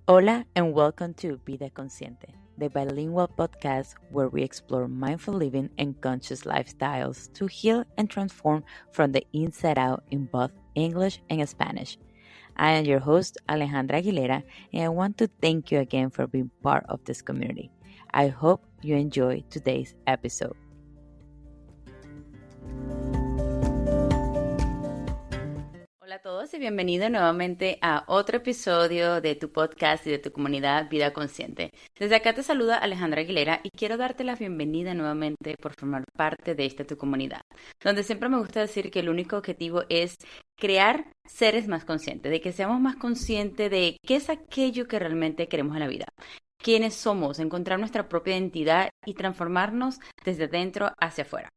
Hola and welcome to Vida Consciente, the bilingual podcast where we explore mindful living and conscious lifestyles to heal and transform from the inside out in both English and Spanish. I am your host, Alejandra Aguilera, and I want to thank you again for being part of this community. I hope you enjoy today's episode. Hola a todos y bienvenidos nuevamente a otro episodio de tu podcast y de tu comunidad Vida Consciente. Desde acá te saluda Alejandra Aguilera y quiero darte la bienvenida nuevamente por formar parte de esta tu comunidad, donde siempre me gusta decir que el único objetivo es crear seres más conscientes, de que seamos más conscientes de qué es aquello que realmente queremos en la vida. Quiénes somos, encontrar nuestra propia identidad y transformarnos desde dentro hacia afuera.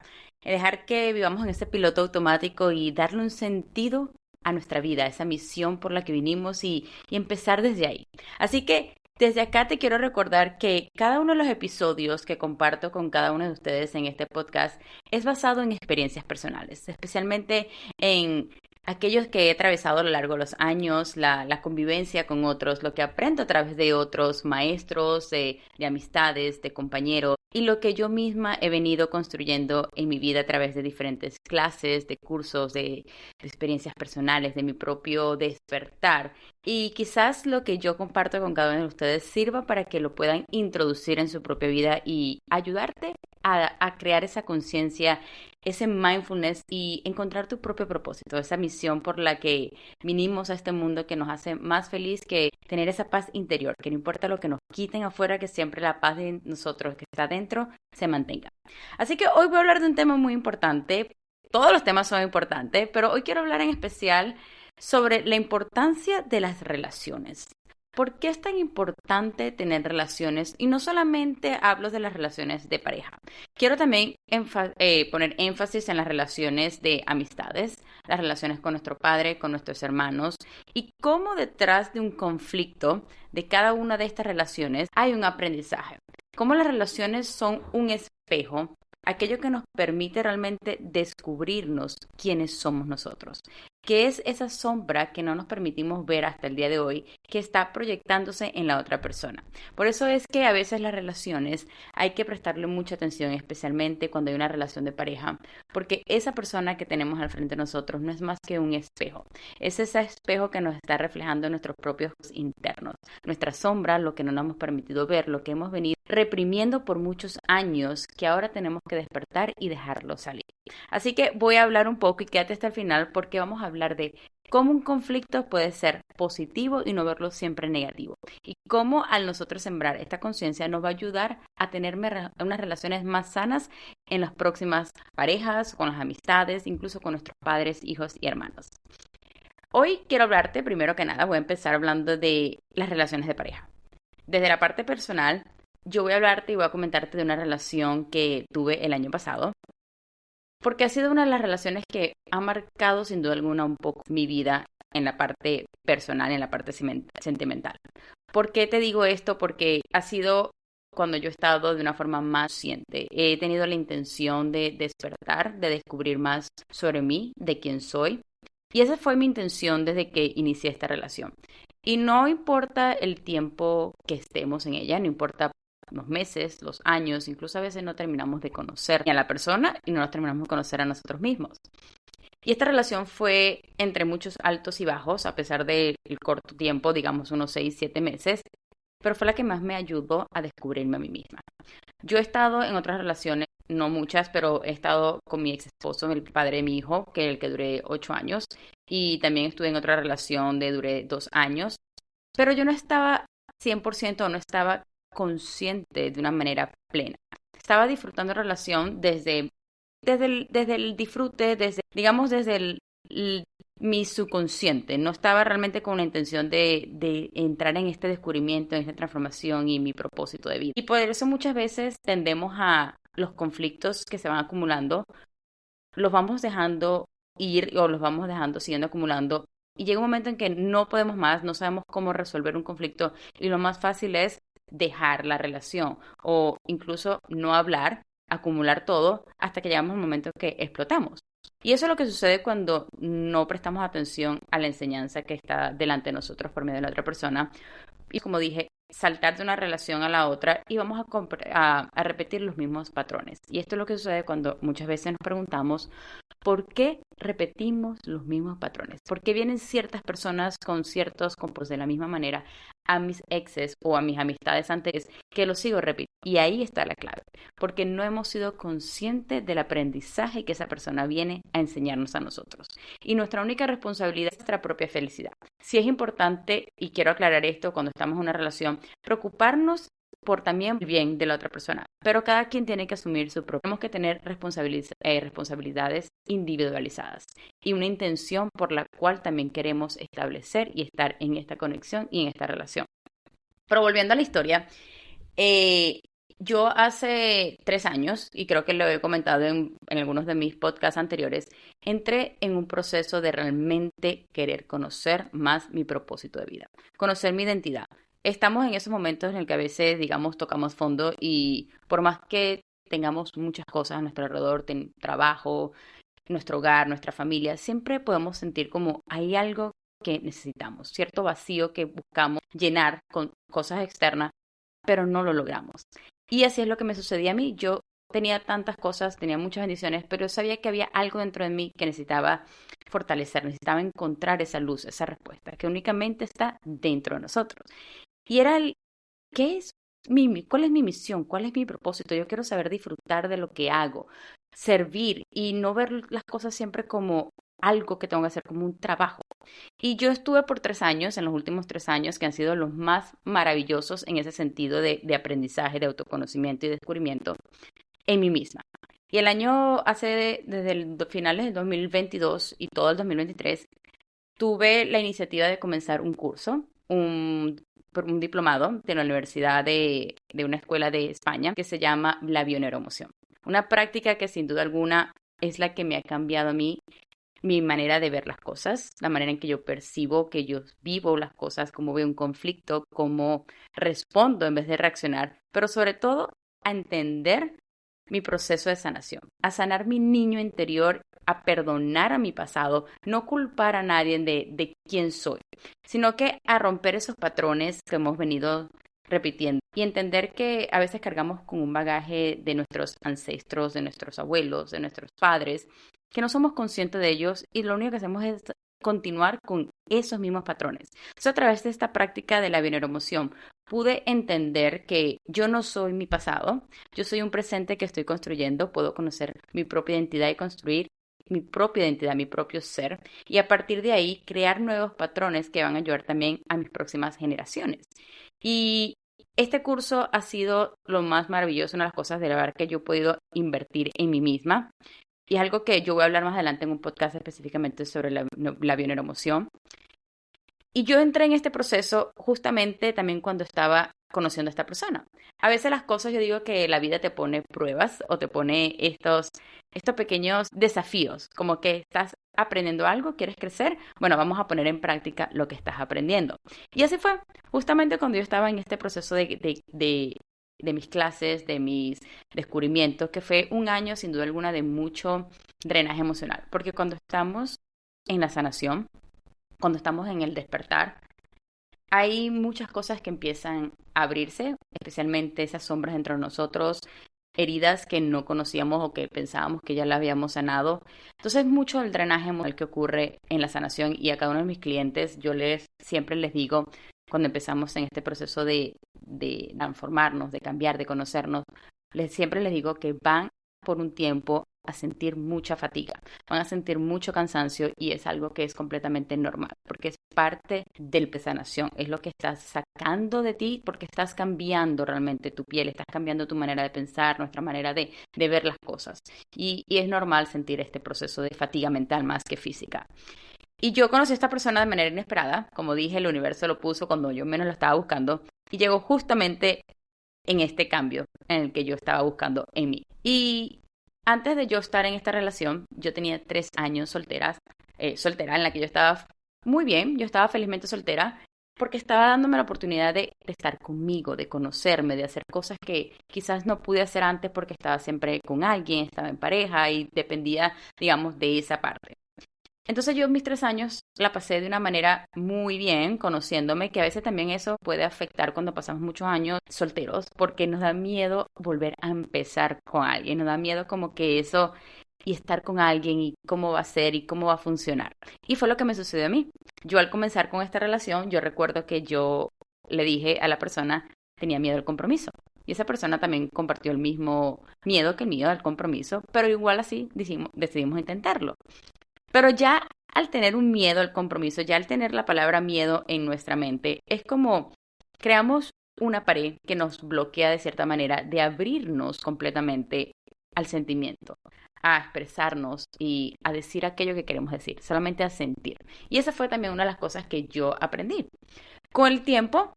Dejar que vivamos en ese piloto automático y darle un sentido a nuestra vida, a esa misión por la que vinimos y empezar desde ahí. Así que desde acá te quiero recordar que cada uno de los episodios que comparto con cada uno de ustedes en este podcast es basado en experiencias personales, especialmente en aquellos que he atravesado a lo largo de los años, la convivencia con otros, lo que aprendo a través de otros maestros, de amistades, de compañeros, y lo que yo misma he venido construyendo en mi vida a través de diferentes clases, de cursos, de experiencias personales, de mi propio despertar. Y quizás lo que yo comparto con cada uno de ustedes sirva para que lo puedan introducir en su propia vida y ayudarte a crear esa conciencia, ese mindfulness y encontrar tu propio propósito, esa misión por la que vinimos a este mundo que nos hace más feliz, que tener esa paz interior, que no importa lo que nos quiten afuera, que siempre la paz de nosotros que está dentro se mantenga. Así que hoy voy a hablar de un tema muy importante. Todos los temas son importantes, pero hoy quiero hablar en especial sobre la importancia de las relaciones. ¿Por qué es tan importante tener relaciones? Y no solamente hablo de las relaciones de pareja. Quiero también poner énfasis en las relaciones de amistades, las relaciones con nuestro padre, con nuestros hermanos, y cómo detrás de un conflicto de cada una de estas relaciones hay un aprendizaje. Cómo las relaciones son un espejo, aquello que nos permite realmente descubrirnos quiénes somos nosotros. ¿Qué es esa sombra que no nos permitimos ver hasta el día de hoy que está proyectándose en la otra persona? Por eso es que a veces las relaciones hay que prestarle mucha atención, especialmente cuando hay una relación de pareja, porque esa persona que tenemos al frente de nosotros no es más que un espejo. Es ese espejo que nos está reflejando nuestros propios internos, nuestra sombra, lo que no nos hemos permitido ver, lo que hemos venido reprimiendo por muchos años, que ahora tenemos que despertar y dejarlo salir. Así que voy a hablar un poco y quédate hasta el final porque vamos a hablar de cómo un conflicto puede ser positivo y no verlo siempre negativo. Y cómo al nosotros sembrar esta conciencia nos va a ayudar a tener unas relaciones más sanas en las próximas parejas, con las amistades, incluso con nuestros padres, hijos y hermanos. Hoy quiero hablarte, primero que nada, voy a empezar hablando de las relaciones de pareja. Desde la parte personal, yo voy a hablarte y voy a comentarte de una relación que tuve el año pasado, porque ha sido una de las relaciones que ha marcado sin duda alguna un poco mi vida en la parte personal, en la parte sentimental. ¿Por qué te digo esto? Porque ha sido cuando yo he estado de una forma más consciente. He tenido la intención de despertar, de descubrir más sobre mí, de quién soy. Y esa fue mi intención desde que inicié esta relación. Y no importa el tiempo que estemos en ella, no importa los meses, los años, incluso a veces no terminamos de conocer ni a la persona y no nos terminamos de conocer a nosotros mismos. Y esta relación fue entre muchos altos y bajos, a pesar del corto tiempo, digamos unos 6, 7 meses, pero fue la que más me ayudó a descubrirme a mí misma. Yo he estado en otras relaciones, no muchas, pero he estado con mi ex esposo, el padre de mi hijo, que es el que duré 8 años, y también estuve en otra relación de duré 2 años, pero yo no estaba 100% o no estaba consciente de una manera plena. Estaba disfrutando la relación desde el disfrute, digamos, mi subconsciente. No estaba realmente con la intención de entrar en este descubrimiento, en esta transformación y mi propósito de vida. Y por eso muchas veces tendemos a los conflictos que se van acumulando, los vamos dejando ir o los vamos dejando, siguiendo acumulando. Y llega un momento en que no podemos más, no sabemos cómo resolver un conflicto y lo más fácil es dejar la relación o incluso no hablar, acumular todo hasta que llegamos al momento que explotamos. Y eso es lo que sucede cuando no prestamos atención a la enseñanza que está delante de nosotros por medio de la otra persona. Y como dije, saltar de una relación a la otra y vamos a repetir los mismos patrones. Y esto es lo que sucede cuando muchas veces nos preguntamos por qué repetimos los mismos patrones. ¿Por qué vienen ciertas personas con ciertos comportamientos de la misma manera a mis exes o a mis amistades anteriores que los sigo repitiendo? Y ahí está la clave, porque no hemos sido conscientes del aprendizaje que esa persona viene a enseñarnos a nosotros. Y nuestra única responsabilidad es nuestra propia felicidad. Sí es importante, y quiero aclarar esto cuando estamos en una relación, preocuparnos por también el bien de la otra persona, pero cada quien tiene que asumir su propio. Tenemos que tener responsabilidades individualizadas y una intención por la cual también queremos establecer y estar en esta conexión y en esta relación. Pero volviendo a la historia, yo hace 3 años, y creo que lo he comentado en algunos de mis podcasts anteriores, entré en un proceso de realmente querer conocer más mi propósito de vida, conocer mi identidad. Estamos en esos momentos en el que a veces, digamos, tocamos fondo y por más que tengamos muchas cosas a nuestro alrededor, trabajo, nuestro hogar, nuestra familia, siempre podemos sentir como hay algo que necesitamos, cierto vacío que buscamos llenar con cosas externas, pero no lo logramos. Y así es lo que me sucedía a mí. Yo tenía tantas cosas, tenía muchas bendiciones, pero sabía que había algo dentro de mí que necesitaba fortalecer, necesitaba encontrar esa luz, esa respuesta, que únicamente está dentro de nosotros. Y era ¿qué es cuál es mi misión? ¿Cuál es mi propósito? Yo quiero saber disfrutar de lo que hago, servir y no ver las cosas siempre como algo que tengo que hacer, como un trabajo. Y yo estuve por 3 años, en los últimos 3 años, que han sido los más maravillosos en ese sentido de aprendizaje, de autoconocimiento y descubrimiento en mí misma. Y el año desde finales del 2022 y todo el 2023, tuve la iniciativa de comenzar un curso, un diplomado de la Universidad de una escuela de España que se llama la bioneuroemoción. Una práctica que sin duda alguna es la que me ha cambiado a mí mi manera de ver las cosas, la manera en que yo percibo, que yo vivo las cosas, cómo veo un conflicto, cómo respondo en vez de reaccionar, pero sobre todo a entender mi proceso de sanación, a sanar mi niño interior, a perdonar a mi pasado, no culpar a nadie de quién soy, sino que a romper esos patrones que hemos venido repitiendo y entender que a veces cargamos con un bagaje de nuestros ancestros, de nuestros abuelos, de nuestros padres, que no somos conscientes de ellos y lo único que hacemos es continuar con esos mismos patrones. Entonces, a través de esta práctica de la bioneuroemoción, pude entender que yo no soy mi pasado, yo soy un presente que estoy construyendo, puedo conocer mi propia identidad y construir mi propia identidad, mi propio ser, y a partir de ahí crear nuevos patrones que van a ayudar también a mis próximas generaciones. Y este curso ha sido lo más maravilloso, una de las cosas de la verdad que yo he podido invertir en mí misma. Y es algo que yo voy a hablar más adelante en un podcast específicamente sobre la bioneuroemoción. Y yo entré en este proceso justamente también cuando estaba conociendo a esta persona. A veces las cosas, yo digo que la vida te pone pruebas o te pone estos pequeños desafíos, como que estás aprendiendo algo, quieres crecer, bueno, vamos a poner en práctica lo que estás aprendiendo. Y así fue, justamente cuando yo estaba en este proceso de mis clases, de mis descubrimientos, que fue un año sin duda alguna de mucho drenaje emocional, porque cuando estamos en la sanación, cuando estamos en el despertar, hay muchas cosas que empiezan a abrirse, especialmente esas sombras entre nosotros, heridas que no conocíamos o que pensábamos que ya las habíamos sanado. Entonces, mucho del drenaje emocional que ocurre en la sanación y a cada uno de mis clientes, siempre les digo, cuando empezamos en este proceso de transformarnos, de cambiar, de conocernos, siempre les digo que van por un tiempo a sentir mucha fatiga, van a sentir mucho cansancio y es algo que es completamente normal, porque es parte del sanación, es lo que estás sacando de ti porque estás cambiando realmente tu piel, estás cambiando tu manera de pensar, nuestra manera de ver las cosas y es normal sentir este proceso de fatiga mental más que física. Y yo conocí a esta persona de manera inesperada, como dije, el universo lo puso cuando yo menos lo estaba buscando y llegó justamente en este cambio en el que yo estaba buscando en mí. Y antes de yo estar en esta relación, yo tenía 3 años soltera, en la que yo estaba muy bien, yo estaba felizmente soltera porque estaba dándome la oportunidad de estar conmigo, de conocerme, de hacer cosas que quizás no pude hacer antes porque estaba siempre con alguien, estaba en pareja y dependía, digamos, de esa parte. Entonces yo mis 3 años la pasé de una manera muy bien, conociéndome, que a veces también eso puede afectar cuando pasamos muchos años solteros, porque nos da miedo volver a empezar con alguien, nos da miedo como que eso y estar con alguien y cómo va a ser y cómo va a funcionar. Y fue lo que me sucedió a mí. Yo al comenzar con esta relación, yo recuerdo que yo le dije a la persona, tenía miedo al compromiso. Y esa persona también compartió el mismo miedo que el mío al compromiso, pero igual así decidimos intentarlo. Pero ya al tener un miedo al compromiso, ya al tener la palabra miedo en nuestra mente, es como creamos una pared que nos bloquea de cierta manera de abrirnos completamente al sentimiento, a expresarnos y a decir aquello que queremos decir, solamente a sentir. Y esa fue también una de las cosas que yo aprendí. Con el tiempo,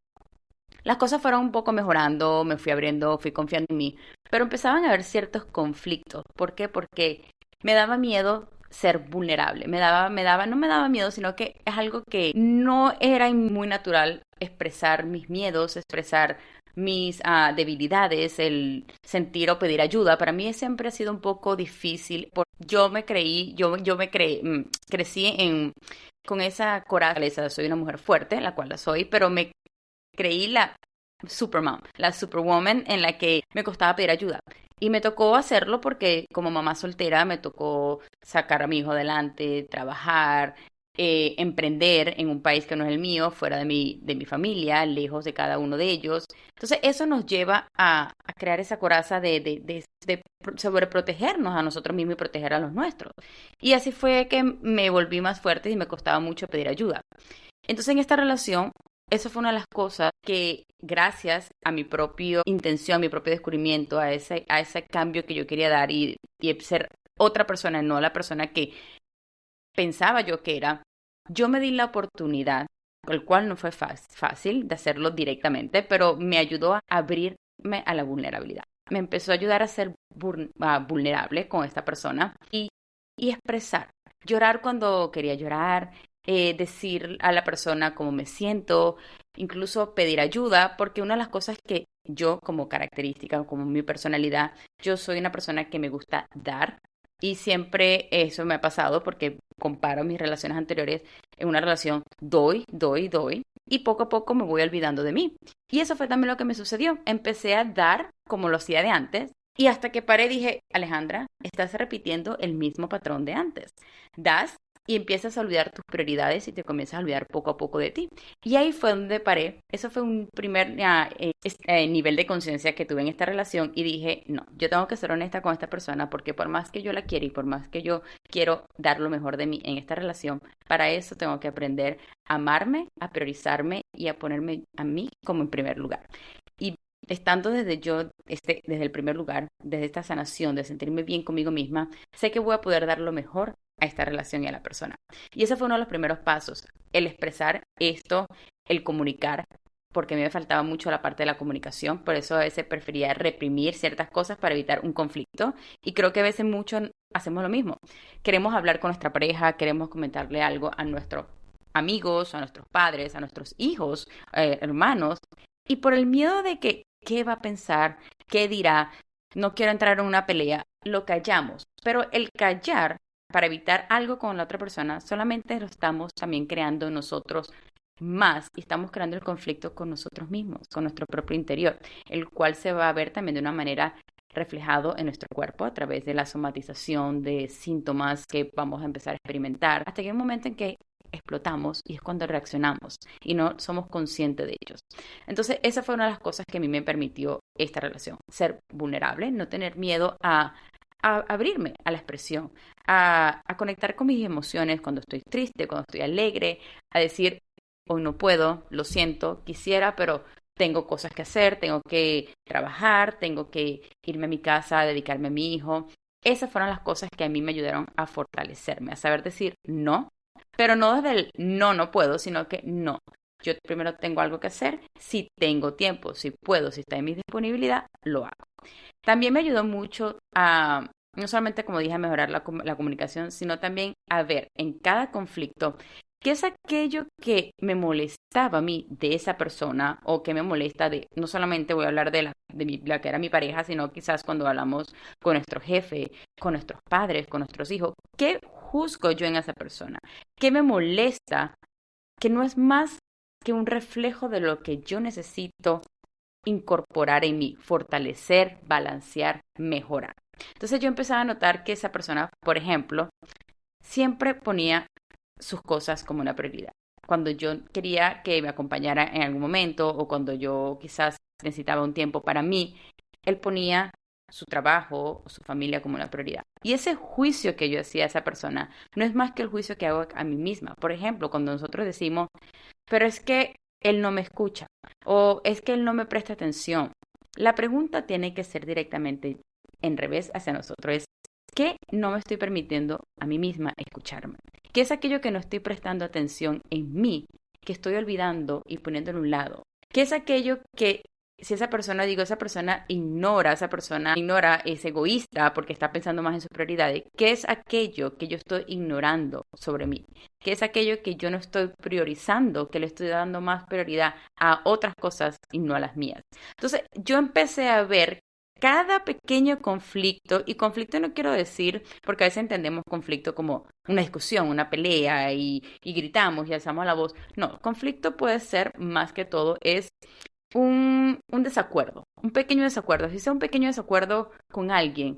las cosas fueron un poco mejorando, me fui abriendo, fui confiando en mí, pero empezaban a haber ciertos conflictos. ¿Por qué? Porque me daba miedo ser vulnerable. No me daba miedo, sino que es algo que no era muy natural expresar mis miedos, expresar mis debilidades, el sentir o pedir ayuda. Para mí siempre ha sido un poco difícil. Crecí con esa coraza. Soy una mujer fuerte, la cual la soy, pero me creí la supermom, la superwoman en la que me costaba pedir ayuda. Y me tocó hacerlo porque como mamá soltera me tocó sacar a mi hijo adelante, trabajar, emprender en un país que no es el mío, fuera de mi familia, lejos de cada uno de ellos. Entonces eso nos lleva a crear esa coraza de sobreprotegernos a nosotros mismos y proteger a los nuestros. Y así fue que me volví más fuerte y me costaba mucho pedir ayuda. Entonces en esta relación eso fue una de las cosas que, gracias a mi propia intención, a mi propio descubrimiento, a ese cambio que yo quería dar y ser otra persona, no la persona que pensaba yo que era, yo me di la oportunidad, el cual no fue fácil de hacerlo directamente, pero me ayudó a abrirme a la vulnerabilidad. Me empezó a ayudar a ser vulnerable con esta persona y expresar. Llorar cuando quería llorar, decir a la persona cómo me siento, incluso pedir ayuda, porque una de las cosas que yo como característica, como mi personalidad, yo soy una persona que me gusta dar y siempre eso me ha pasado porque comparo mis relaciones anteriores en una relación doy y poco a poco me voy olvidando de mí. Y eso fue también lo que me sucedió. Empecé a dar como lo hacía de antes y hasta que paré dije, Alejandra, estás repitiendo el mismo patrón de antes. Das y empiezas a olvidar tus prioridades y te comienzas a olvidar poco a poco de ti. Y ahí fue donde paré. Eso fue un primer nivel de conciencia que tuve en esta relación y dije, no, yo tengo que ser honesta con esta persona porque por más que yo la quiera y por más que yo quiero dar lo mejor de mí en esta relación, para eso tengo que aprender a amarme, a priorizarme y a ponerme a mí como en primer lugar. Y estando desde el primer lugar, desde esta sanación, de sentirme bien conmigo misma, sé que voy a poder dar lo mejor a esta relación y a la persona. Y ese fue uno de los primeros pasos, el expresar esto, el comunicar, porque a mí me faltaba mucho la parte de la comunicación, por eso a veces prefería reprimir ciertas cosas para evitar un conflicto. Y creo que a veces mucho hacemos lo mismo. Queremos hablar con nuestra pareja, queremos comentarle algo a nuestros amigos, a nuestros padres, a nuestros hijos, hermanos, y por el miedo de que qué va a pensar, qué dirá, no quiero entrar en una pelea, lo callamos. Pero el callar para evitar algo con la otra persona, solamente lo estamos también creando nosotros más y estamos creando el conflicto con nosotros mismos, con nuestro propio interior, el cual se va a ver también de una manera reflejado en nuestro cuerpo a través de la somatización de síntomas que vamos a empezar a experimentar, hasta que hay un momento en que explotamos y es cuando reaccionamos y no somos conscientes de ellos. Entonces, esa fue una de las cosas que a mí me permitió esta relación, ser vulnerable, no tener miedo a abrirme a la expresión, a conectar con mis emociones cuando estoy triste, cuando estoy alegre, a decir, hoy no puedo, lo siento, quisiera, pero tengo cosas que hacer, tengo que trabajar, tengo que irme a mi casa, dedicarme a mi hijo. Esas fueron las cosas que a mí me ayudaron a fortalecerme, a saber decir no, pero no desde el no, no puedo, sino que no. Yo primero tengo algo que hacer, si tengo tiempo, si puedo, si está en mi disponibilidad, lo hago. También me ayudó mucho a, no solamente como dije, a mejorar la comunicación, sino también a ver en cada conflicto ¿Qué es aquello que me molestaba a mí de esa persona o que me molesta de, no solamente voy a hablar la que era mi pareja, sino quizás cuando hablamos con nuestro jefe, con nuestros padres, con nuestros hijos? ¿Qué juzgo yo en esa persona? ¿Qué me molesta? Que no es más que un reflejo de lo que yo necesito incorporar en mí, fortalecer, balancear, mejorar. Entonces yo empezaba a notar que esa persona, por ejemplo, siempre ponía sus cosas como una prioridad. Cuando yo quería que me acompañara en algún momento o cuando yo quizás necesitaba un tiempo para mí, él ponía su trabajo o su familia como una prioridad. Y ese juicio que yo hacía a esa persona no es más que el juicio que hago a mí misma. Por ejemplo, cuando nosotros decimos, pero es que él no me escucha o es que él no me presta atención. La pregunta tiene que ser directamente en revés hacia nosotros. Es, ¿qué no me estoy permitiendo a mí misma escucharme? ¿Qué es aquello que no estoy prestando atención en mí, que estoy olvidando y poniéndolo a un lado? ¿Qué es aquello que si esa persona, digo, esa persona ignora, es egoísta porque está pensando más en sus prioridades? ¿Qué es aquello que yo estoy ignorando sobre mí? ¿Qué es aquello que yo no estoy priorizando, que le estoy dando más prioridad a otras cosas y no a las mías? Entonces, yo empecé a ver cada pequeño conflicto, y conflicto no quiero decir, porque a veces entendemos conflicto como una discusión, una pelea y gritamos y alzamos la voz. No, conflicto puede ser más que todo es un desacuerdo, un pequeño desacuerdo. Si sea un pequeño desacuerdo con alguien,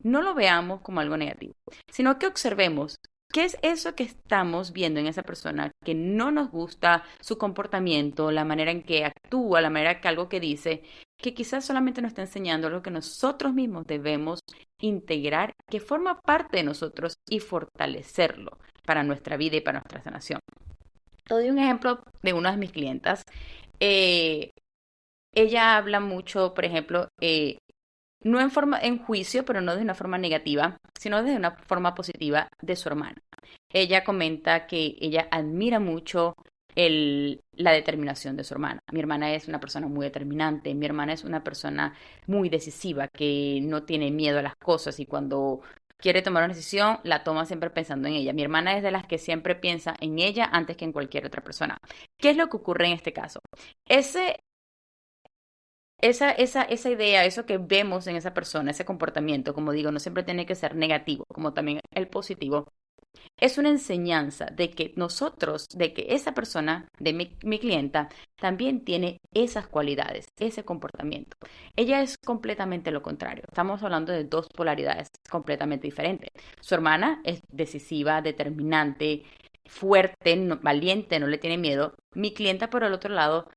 no lo veamos como algo negativo, sino que observemos qué es eso que estamos viendo en esa persona que no nos gusta, su comportamiento, la manera en que actúa, la manera que algo que dice, que quizás solamente nos está enseñando algo que nosotros mismos debemos integrar, que forma parte de nosotros y fortalecerlo para nuestra vida y para nuestra sanación. Te doy un ejemplo de una de mis clientas. Eh, Ella habla mucho, por ejemplo, no en juicio, pero no de una forma negativa, sino de una forma positiva de su hermana. Ella comenta que ella admira mucho la determinación de su hermana. Mi hermana es una persona muy determinante, mi hermana es una persona muy decisiva, que no tiene miedo a las cosas y cuando quiere tomar una decisión, la toma siempre pensando en ella. Mi hermana es de las que siempre piensa en ella antes que en cualquier otra persona. ¿Qué es lo que ocurre en este caso? Ese esa idea, eso que vemos en esa persona, ese comportamiento, como digo, no siempre tiene que ser negativo, como también el positivo, es una enseñanza de que nosotros, de que esa persona, de mi clienta, también tiene esas cualidades, ese comportamiento. Ella es completamente lo contrario. Estamos hablando de dos polaridades completamente diferentes. Su hermana es decisiva, determinante, fuerte, valiente, no le tiene miedo. Mi clienta, por el otro lado,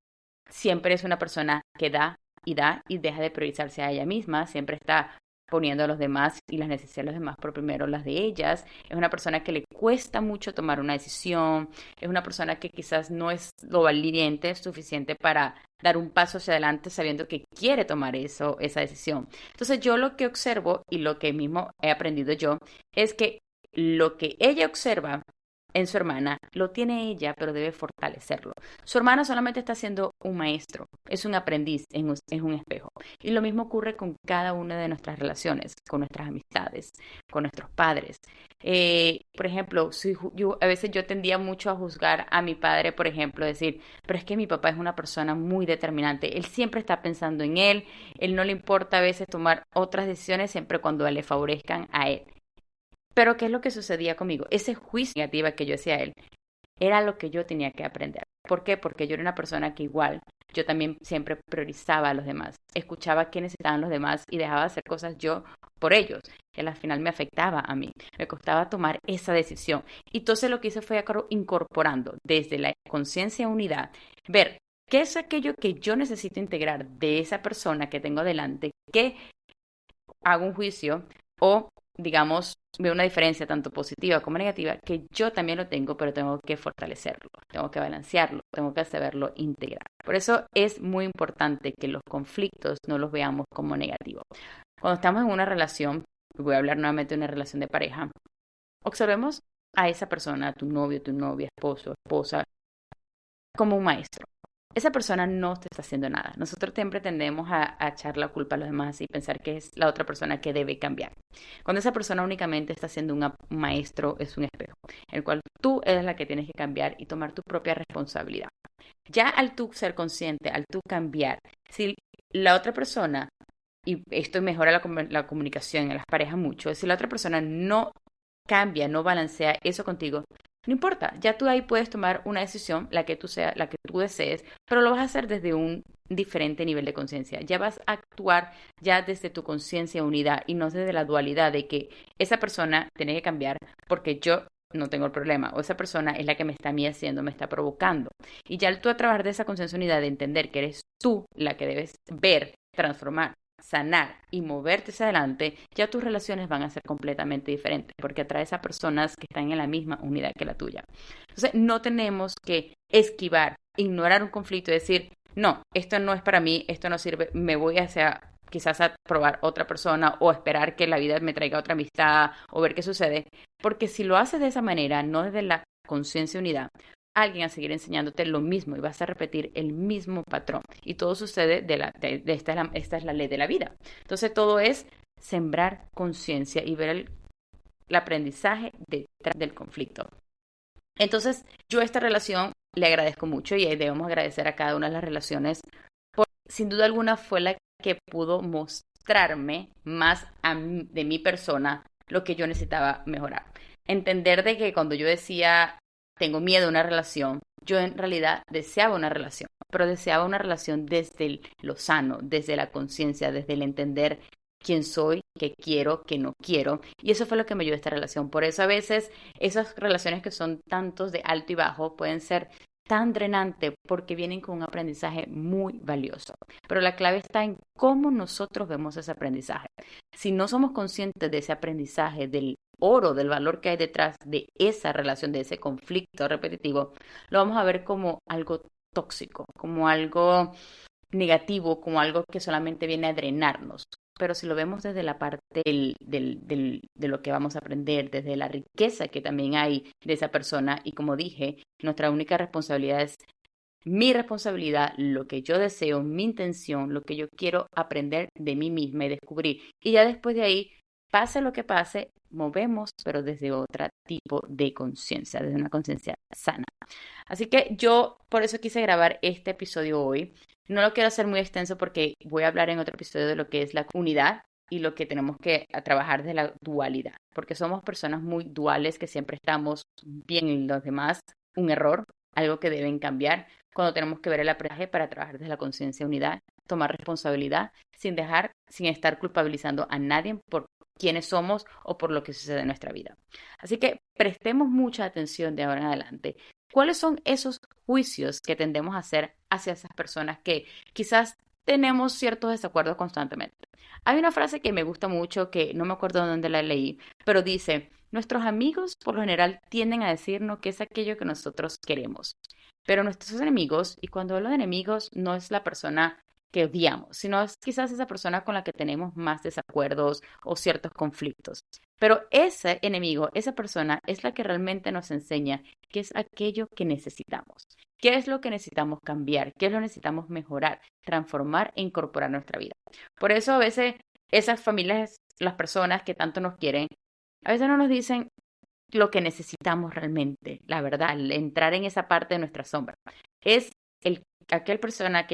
siempre es una persona que da y deja de priorizarse a ella misma, siempre está poniendo a los demás y las necesidades de los demás por primero las de ellas. Es una persona que le cuesta mucho tomar una decisión, es una persona que quizás no es lo valiente suficiente para dar un paso hacia adelante sabiendo que quiere tomar esa decisión. Entonces yo lo que observo y lo que mismo he aprendido yo es que lo que ella observa en su hermana, lo tiene ella, pero debe fortalecerlo. Su hermana solamente está siendo un maestro, es un aprendiz, es un espejo. Y lo mismo ocurre con cada una de nuestras relaciones, con nuestras amistades, con nuestros padres. Por ejemplo, a veces yo tendía mucho a juzgar a mi padre, por ejemplo, decir, pero es que mi papá es una persona muy determinante, él siempre está pensando en él no le importa a veces tomar otras decisiones siempre cuando le favorezcan a él. Pero ¿qué es lo que sucedía conmigo? Ese juicio negativo que yo hacía a él era lo que yo tenía que aprender. ¿Por qué? Porque yo era una persona que igual, yo también siempre priorizaba a los demás, escuchaba qué necesitaban los demás y dejaba de hacer cosas yo por ellos, que al final me afectaba a mí, me costaba tomar esa decisión. Y entonces lo que hice fue incorporando desde la conciencia unidad, ver qué es aquello que yo necesito integrar de esa persona que tengo delante, que hago un juicio o, digamos, veo una diferencia tanto positiva como negativa, que yo también lo tengo, pero tengo que fortalecerlo, tengo que balancearlo, tengo que saberlo integrar. Por eso es muy importante que los conflictos no los veamos como negativos. Cuando estamos en una relación, voy a hablar nuevamente de una relación de pareja, observemos a esa persona, tu novio, tu novia, esposo, esposa, como un maestro. esa persona no te está haciendo nada. Nosotros siempre tendemos a echar la culpa a los demás y pensar que es la otra persona que debe cambiar. Cuando esa persona únicamente está siendo un maestro, es un espejo, el cual tú eres la que tienes que cambiar y tomar tu propia responsabilidad. Ya al tú ser consciente, al tú cambiar, si la otra persona, y esto mejora la comunicación en las parejas mucho, si la otra persona no cambia, no balancea eso contigo, no importa, ya tú ahí puedes tomar una decisión, la que tú sea, la que tú desees, pero lo vas a hacer desde un diferente nivel de conciencia. Ya vas a actuar ya desde tu conciencia unida y no desde la dualidad de que esa persona tiene que cambiar porque yo no tengo el problema o esa persona es la que me está a mí haciendo, me está provocando. Y ya tú a trabajar de esa conciencia unida de entender que eres tú la que debes ver, transformar, sanar y moverte hacia adelante, ya tus relaciones van a ser completamente diferentes porque atraes a personas que están en la misma unidad que la tuya. Entonces, no tenemos que esquivar, ignorar un conflicto y decir, no, esto no es para mí, esto no sirve, me voy hacia quizás a probar otra persona o esperar que la vida me traiga otra amistad o ver qué sucede, porque si lo haces de esa manera, no desde la conciencia unidad, alguien a seguir enseñándote lo mismo y vas a repetir el mismo patrón. Y todo sucede de esta es la ley de la vida. Entonces todo es sembrar conciencia y ver el aprendizaje detrás del conflicto. Entonces yo a esta relación le agradezco mucho y debemos agradecer a cada una de las relaciones. Sin duda alguna fue la que pudo mostrarme más de mi persona lo que yo necesitaba mejorar. Entender de que cuando yo decía tengo miedo a una relación, yo en realidad deseaba una relación, pero deseaba una relación desde lo sano, desde la conciencia, desde el entender quién soy, qué quiero, qué no quiero. Y eso fue lo que me ayudó a esta relación. Por eso a veces esas relaciones que son tantos de alto y bajo pueden ser tan drenante porque vienen con un aprendizaje muy valioso. Pero la clave está en cómo nosotros vemos ese aprendizaje. Si no somos conscientes de ese aprendizaje, del oro, del valor que hay detrás de esa relación, de ese conflicto repetitivo, lo vamos a ver como algo tóxico, como algo negativo, como algo que solamente viene a drenarnos. Pero si lo vemos desde la parte de lo que vamos a aprender, desde la riqueza que también hay de esa persona, y como dije, nuestra única responsabilidad es mi responsabilidad, lo que yo deseo, mi intención, lo que yo quiero aprender de mí misma y descubrir. Y ya después de ahí, pase lo que pase, movemos, pero desde otro tipo de conciencia, desde una conciencia sana. Así que yo por eso quise grabar este episodio hoy. No lo quiero hacer muy extenso porque voy a hablar en otro episodio de lo que es la unidad y lo que tenemos que trabajar de la dualidad, porque somos personas muy duales que siempre estamos bien en los demás, un error, algo que deben cambiar, cuando tenemos que ver el aprendizaje para trabajar desde la conciencia unidad, tomar responsabilidad sin estar culpabilizando a nadie por quiénes somos o por lo que sucede en nuestra vida. Así que prestemos mucha atención de ahora en adelante. ¿Cuáles son esos juicios que tendemos a hacer hacia esas personas que quizás tenemos ciertos desacuerdos constantemente? Hay una frase que me gusta mucho, que no me acuerdo de dónde la leí, pero dice, nuestros amigos por lo general tienden a decirnos que es aquello que nosotros queremos, pero nuestros enemigos, y cuando hablo de enemigos, no es la persona que odiamos, sino es quizás esa persona con la que tenemos más desacuerdos o ciertos conflictos. Pero ese enemigo, esa persona, es la que realmente nos enseña qué es aquello que necesitamos, qué es lo que necesitamos cambiar, qué es lo que necesitamos mejorar, transformar e incorporar a nuestra vida. Por eso a veces esas familias, las personas que tanto nos quieren, a veces no nos dicen lo que necesitamos realmente, la verdad, entrar en esa parte de nuestra sombra. Es aquella persona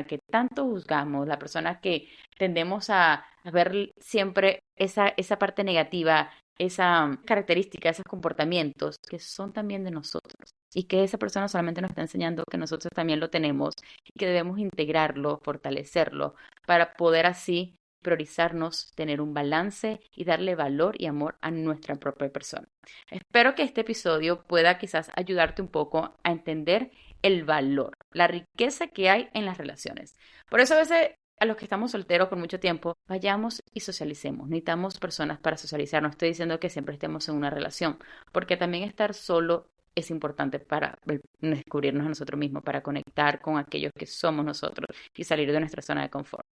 que tanto juzgamos, la persona que tendemos a ver siempre esa parte negativa, esa característica, esos comportamientos que son también de nosotros y que esa persona solamente nos está enseñando que nosotros también lo tenemos y que debemos integrarlo, fortalecerlo para poder así priorizarnos, tener un balance y darle valor y amor a nuestra propia persona. Espero que este episodio pueda quizás ayudarte un poco a entender el valor, la riqueza que hay en las relaciones. Por eso a veces a los que estamos solteros por mucho tiempo, vayamos y socialicemos. Necesitamos personas para socializar. No estoy diciendo que siempre estemos en una relación, porque también estar solo es importante para descubrirnos a nosotros mismos, para conectar con aquellos que somos nosotros y salir de nuestra zona de confort.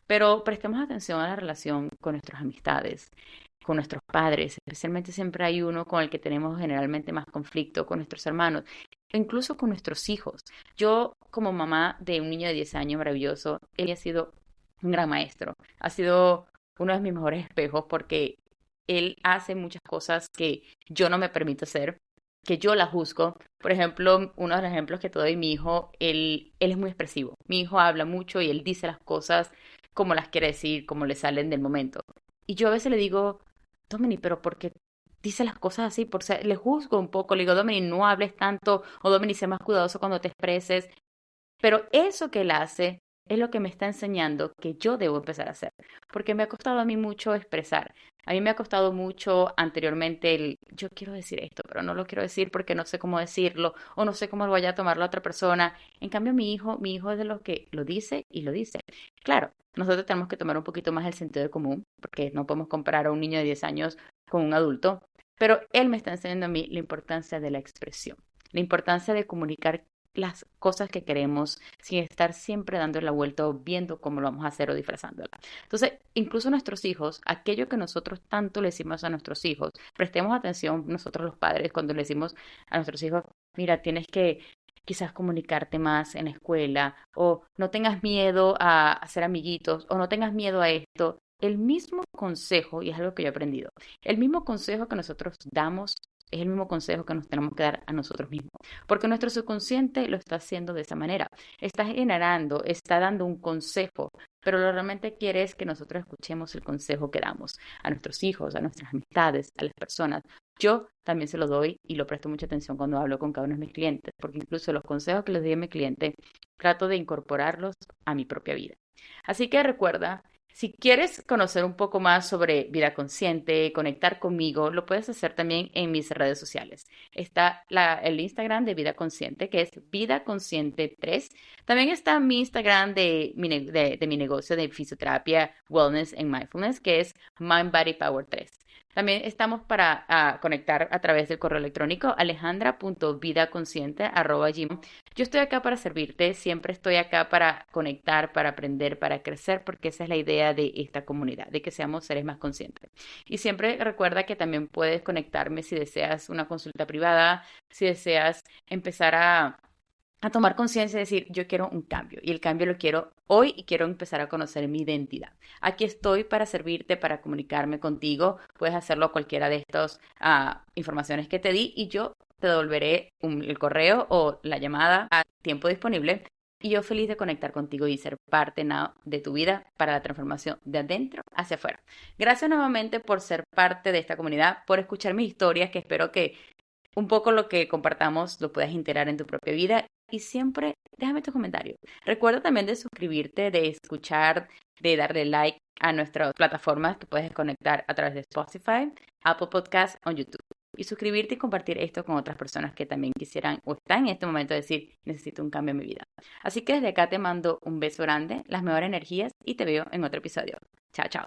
Pero prestemos atención a la relación con nuestras amistades, con nuestros padres, especialmente siempre hay uno con el que tenemos generalmente más conflicto, con nuestros hermanos. incluso con nuestros hijos. Yo, como mamá de un niño de 10 años maravilloso, él ha sido un gran maestro. Ha sido uno de mis mejores espejos porque él hace muchas cosas que yo no me permito hacer, que yo la juzgo. Por ejemplo, uno de los ejemplos que te doy, mi hijo, él es muy expresivo. Mi hijo habla mucho y él dice las cosas como las quiere decir, como le salen del momento. Y yo a veces le digo, Domini, pero ¿por qué dice las cosas así? Le juzgo un poco, le digo, Domini, no hables tanto, o Domini, sé más cuidadoso cuando te expreses. Pero eso que él hace es lo que me está enseñando que yo debo empezar a hacer, porque me ha costado a mí mucho expresar. A mí me ha costado mucho anteriormente yo quiero decir esto, pero no lo quiero decir porque no sé cómo decirlo o no sé cómo lo vaya a tomar la otra persona. En cambio, mi hijo es de los que lo dice y lo dice. Claro, nosotros tenemos que tomar un poquito más el sentido de común, porque no podemos comparar a un niño de 10 años con un adulto, pero él me está enseñando a mí la importancia de la expresión, la importancia de comunicar las cosas que queremos sin estar siempre dando la vuelta o viendo cómo lo vamos a hacer o disfrazándola. Entonces, incluso nuestros hijos, aquello que nosotros tanto le decimos a nuestros hijos, prestemos atención nosotros los padres cuando le decimos a nuestros hijos, mira, tienes que quizás comunicarte más en la escuela o no tengas miedo a hacer amiguitos o no tengas miedo a esto. El mismo consejo, y es algo que yo he aprendido, el mismo consejo que nosotros damos es el mismo consejo que nos tenemos que dar a nosotros mismos, porque nuestro subconsciente lo está haciendo de esa manera, está generando, está dando un consejo, pero lo realmente quiere es que nosotros escuchemos el consejo que damos a nuestros hijos, a nuestras amistades, a las personas. Yo también se lo doy y lo presto mucha atención cuando hablo con cada uno de mis clientes, porque incluso los consejos que les doy a mi cliente trato de incorporarlos a mi propia vida. Así que recuerda, si quieres conocer un poco más sobre vida consciente, conectar conmigo, lo puedes hacer también en mis redes sociales. Está el Instagram de Vida Consciente, que es Vida Consciente 3. También está mi Instagram de mi negocio de fisioterapia, wellness and mindfulness, que es Mind Body Power 3. También estamos para conectar a través del correo electrónico alejandra.vidaconsciente@gmail. Yo estoy acá para servirte, siempre estoy acá para conectar, para aprender, para crecer, porque esa es la idea de esta comunidad, de que seamos seres más conscientes. Y siempre recuerda que también puedes conectarme si deseas una consulta privada, si deseas empezar a tomar conciencia y decir, yo quiero un cambio y el cambio lo quiero hoy y quiero empezar a conocer mi identidad. Aquí estoy para servirte, para comunicarme contigo. Puedes hacerlo a cualquiera de estas informaciones que te di y yo te devolveré el correo o la llamada a tiempo disponible. Y yo feliz de conectar contigo y ser parte de tu vida para la transformación de adentro hacia afuera. Gracias nuevamente por ser parte de esta comunidad, por escuchar mis historias, que espero que un poco lo que compartamos lo puedas integrar en tu propia vida y siempre déjame tus comentarios. Recuerda también de suscribirte, de escuchar, de darle like a nuestras plataformas que puedes conectar a través de Spotify, Apple Podcasts o YouTube. Y suscribirte y compartir esto con otras personas que también quisieran o están en este momento decir, necesito un cambio en mi vida. Así que desde acá te mando un beso grande, las mejores energías y te veo en otro episodio. Chao, chao.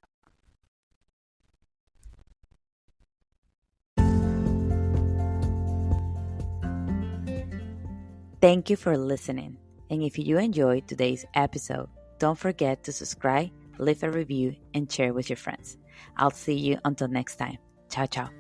Thank you for listening. And if you enjoyed today's episode, don't forget to subscribe, leave a review, and share with your friends. I'll see you until next time. Ciao, ciao.